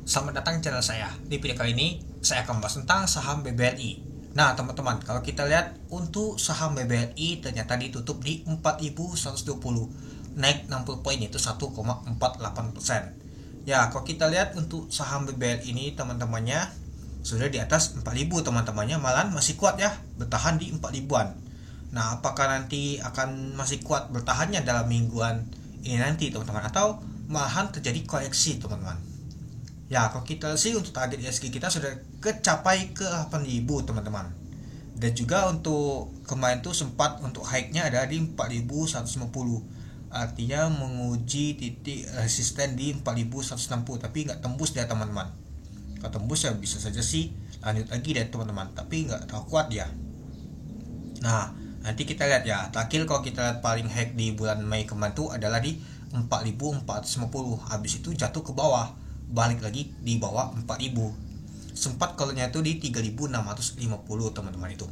Selamat datang di channel saya. Di video kali ini saya akan membahas tentang saham BBRI. Nah teman-teman, kalau kita lihat untuk saham BBRI ternyata ditutup di 4.120, naik 60 poin, yaitu 1,48%. Ya, kalau kita lihat untuk saham BBRI ini teman-temannya sudah di atas 4.000 teman-temannya, malahan masih kuat ya, bertahan di 4.000-an. Nah, apakah nanti akan masih kuat bertahannya dalam mingguan ini nanti teman-teman, atau malahan terjadi koreksi teman-teman? Ya, kalau kita sih untuk target ISG kita sudah kecapai ke 8.000 teman-teman. Dan juga untuk kemarin tuh sempat untuk high-nya ada di 4.150. Artinya menguji titik resisten di 4.160, tapi nggak tembus dia teman-teman. Kalau tembus ya bisa saja sih lanjut lagi deh teman-teman, tapi nggak tahu kuat ya. Nah, nanti kita lihat ya. Terakhir kalau kita lihat paling high di bulan Mei kemarin tuh adalah di 4.450. Habis itu jatuh ke bawah, balik lagi di bawah 4.000. Sempat kolnya itu di 3.650 teman-teman itu.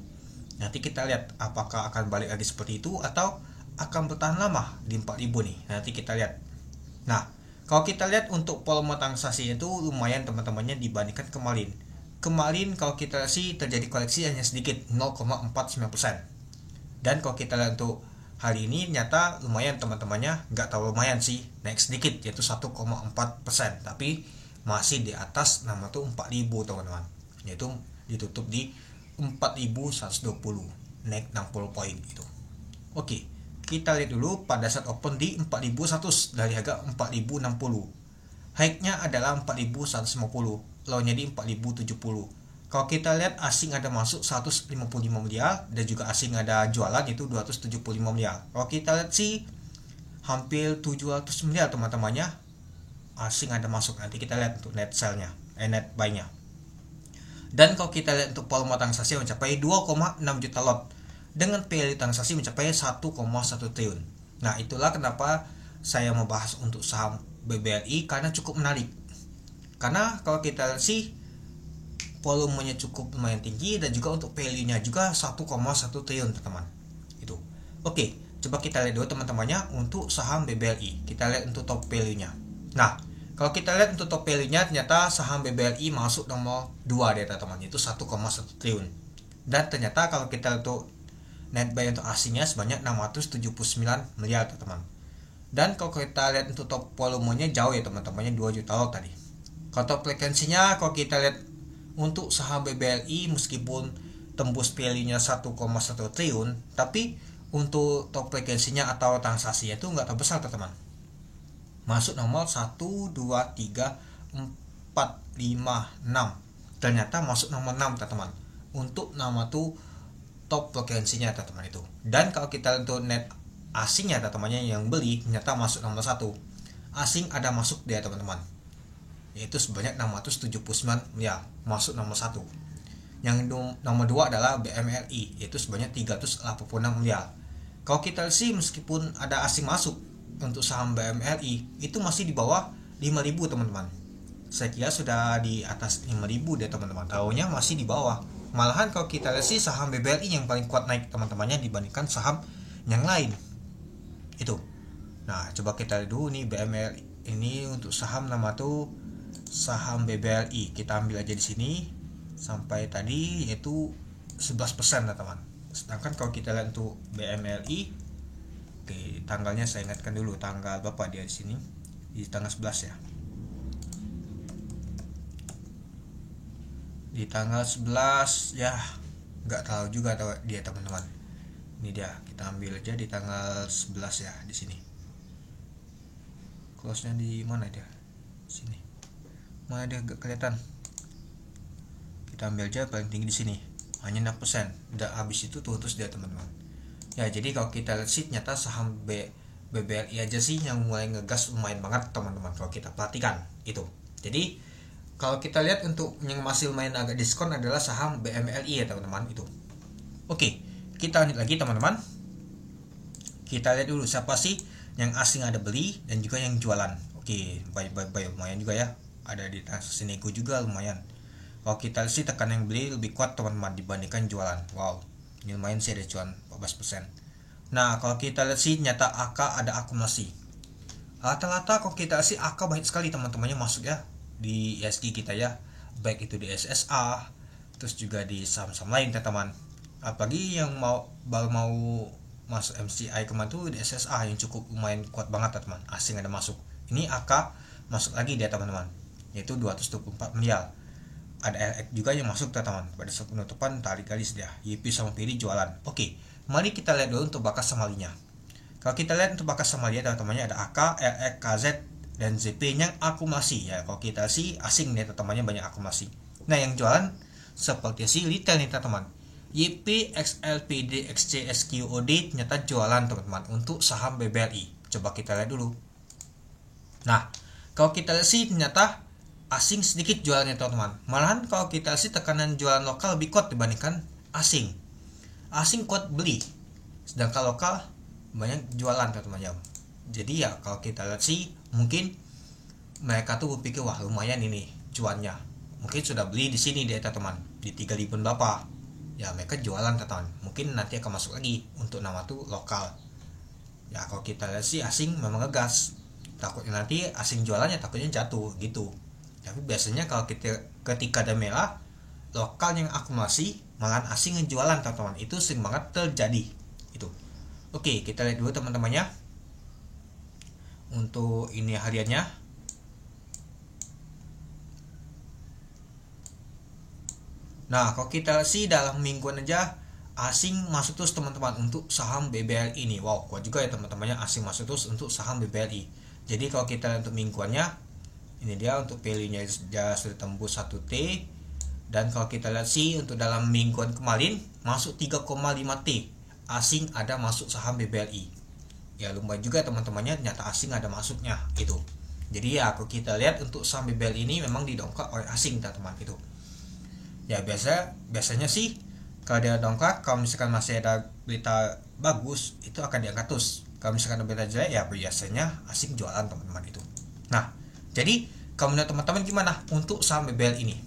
Nanti kita lihat apakah akan balik lagi seperti itu atau akan bertahan lama di 4.000 nih. Nanti kita lihat. Nah, kalau kita lihat untuk volume transaksi itu lumayan teman-temannya dibandingkan kemarin. Kemarin kalau kita sih terjadi koleksi hanya sedikit, 0,49%. Dan kalau kita lihat untuk hari ini ternyata lumayan teman-temannya, nggak terlalu lumayan sih, naik sedikit yaitu 1,4%, tapi masih di atas nama tuh 4.000 teman-teman, yaitu ditutup di 4.120, naik 60 poin itu. Oke, kita lihat dulu pada saat open di 4.100 dari harga 4.060. High-nya adalah 4.150, low-nya di 4.070. Kalau kita lihat asing ada masuk 155 miliar dan juga asing ada jualan itu 275 miliar. Kalau kita lihat sih hampir 700 miliar teman-temannya asing ada masuk. Nanti kita lihat untuk net sell-nya, net buy-nya. Dan kalau kita lihat untuk volume transaksi mencapai 2,6 juta lot dengan value transaksi mencapai 1,1 triliun. Nah, itulah kenapa saya membahas untuk saham BBRI karena cukup menarik. Karena kalau kita lihat sih volumenya cukup lumayan tinggi dan juga untuk value-nya juga 1,1 triliun teman-teman. Itu. Oke, coba kita lihat dulu teman-temannya untuk saham BBRI. Kita lihat untuk top value-nya. Nah, kalau kita lihat untuk top value-nya ternyata saham BBRI masuk nomor 2 deh teman-teman, itu 1,1 triliun. Dan ternyata kalau kita lihat untuk net buy untuk asingnya sebanyak 679 miliar teman-teman. Dan kalau kita lihat untuk top volumenya jauh ya teman-temannya, 2 juta lot tadi. Kalau top frekuensinya kalau kita lihat untuk saham BBRI meskipun tembus value-nya 1,1 triliun, tapi untuk top frekuensinya atau transaksinya itu nggak terbesar teman-teman. Masuk nomor 1, 2, 3, 4, 5, 6. Ternyata masuk nomor 6 teman-teman. Untuk nama tuh top frekuensinya teman-teman itu. Dan kalau kita untuk net asingnya teman-temannya yang beli ternyata masuk nomor 1. Asing ada masuk dia teman-teman, yaitu sebanyak 679 miliar, masuk nomor 1. Yang nomor 2 adalah BMRI, yaitu sebanyak 386 miliar. Kalau kita sih meskipun ada asing masuk untuk saham BMRI itu masih di bawah 5.000 teman-teman. Saya kira sudah di atas 5.000 deh teman-teman, tahunya masih di bawah. Malahan kalau kita lihat sih saham BBRI yang paling kuat naik teman-temannya dibandingkan saham yang lain. Itu. Nah, coba kita lihat dulu nih BMRI ini untuk saham nama tuh saham BBRI. Kita ambil aja di sini sampai tadi yaitu 11% teman. Sedangkan kalau kita lihat untuk BMRI, oke, tanggalnya saya ingatkan dulu tanggal berapa dia di sini, di tanggal 11 ya. Di tanggal 11 ya, nggak tahu juga dia teman-teman. Ini dia, kita ambil aja di tanggal 11 ya di sini. Close-nya di mana dia? Sini. Mana dia nggak kelihatan? Kita ambil aja paling tinggi di sini, hanya 6%. Udah habis itu terus dia teman-teman. Ya, jadi kalau kita lihat sih ternyata saham BBRI aja sih yang mulai ngegas lumayan banget teman-teman kalau kita perhatikan itu. Jadi kalau kita lihat untuk yang masih lumayan agak diskon adalah saham BMRI ya teman-teman itu. Oke, kita lanjut lagi teman-teman. Kita lihat dulu siapa sih yang asing ada beli dan juga yang jualan. Oke, buy lumayan juga ya. Ada di transaksi nego juga lumayan. Kalau kita lihat sih tekan yang beli lebih kuat teman-teman dibandingkan jualan. Wow, ini lumayan sih ada cuan 14%. Nah, kalau kita lihat sih nyata AK ada akumulasi. Rata-rata kalau kita sih AK banyak sekali teman-temannya masuk ya. di ISG kita ya, baik itu di SSA, terus juga di saham-saham lain teman-teman. Apalagi yang baru mau masuk MSCI kemarin tuh di SSA yang cukup lumayan kuat banget teman-teman, asing ada masuk. Ini AK masuk lagi dia teman-teman, yaitu 224 miliar. Ada RX juga yang masuk teman-teman. Pada saat penutupan tarik garis dia, YP sama PD jualan. Oke, mari kita lihat dulu untuk bakas samalinya. Kalau kita lihat untuk bakas samalia teman-temannya ada AK, RX, KZ, dan ZP yang akumulasi ya. Kalau kita sih asing nih teman-temannya banyak akumulasi. Nah yang jualan seperti si retail nih teman-teman. YP, XLPD, XC, SQOD ternyata jualan teman-teman untuk saham BBRI. Coba kita lihat dulu. Nah kalau kita lihat sih ternyata asing sedikit jualannya teman-teman. Malahan kalau kita sih tekanan jualan lokal lebih kuat dibandingkan asing. Asing kuat beli, sedangkan lokal banyak jualan teman-teman ya. Jadi ya kalau kita lihat sih mungkin mereka tuh berpikir wah lumayan ini cuannya. Mungkin sudah beli di sini dia teman-teman di 3.000 berapa. Ya mereka jualan teman-teman. Mungkin nanti akan masuk lagi untuk nama tuh lokal. Ya kalau kita lihat sih asing memang ngegas. Takutnya nanti asing jualannya takutnya jatuh gitu. Tapi biasanya kalau ketika ada merah, lokal yang akumulasi, malahan asing yang jualan teman-teman. Itu sering banget terjadi. Itu. Oke, kita lihat dulu teman-temannya. Untuk ini hariannya. Nah, kalau kita sih dalam mingguan aja asing masuk terus teman-teman untuk saham BBRI ini. Wow, kuat juga ya teman-temannya asing masuk terus untuk saham BBRI. Jadi kalau kita lihat untuk mingguannya, ini dia untuk value-nya sudah tembus 1T. Dan kalau kita lihat sih untuk dalam mingguan kemarin masuk 3,5T asing ada masuk saham BBRI. Ya lumayan juga teman-temannya ternyata asing ada masuknya gitu. Jadi ya kalau kita lihat untuk saham BBRI ini memang didongkrak oleh asing teman-teman itu. Ya biasanya sih kalau dia dongkrak, kalau misalkan masih ada berita bagus itu akan diangkat terus. Kalau misalkan ada berita jelek ya biasanya asing jualan teman-teman itu. Nah, jadi kalau menurut teman-teman gimana untuk saham BBRI ini?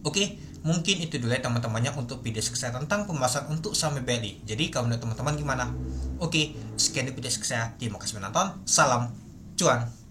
Oke, mungkin itu dulu ya teman-temannya untuk video saya tentang pembahasan untuk saham BBRI. Jadi kalau menurut teman-teman gimana? Oke, sekian di video saya. Terima kasih menonton. Salam cuan.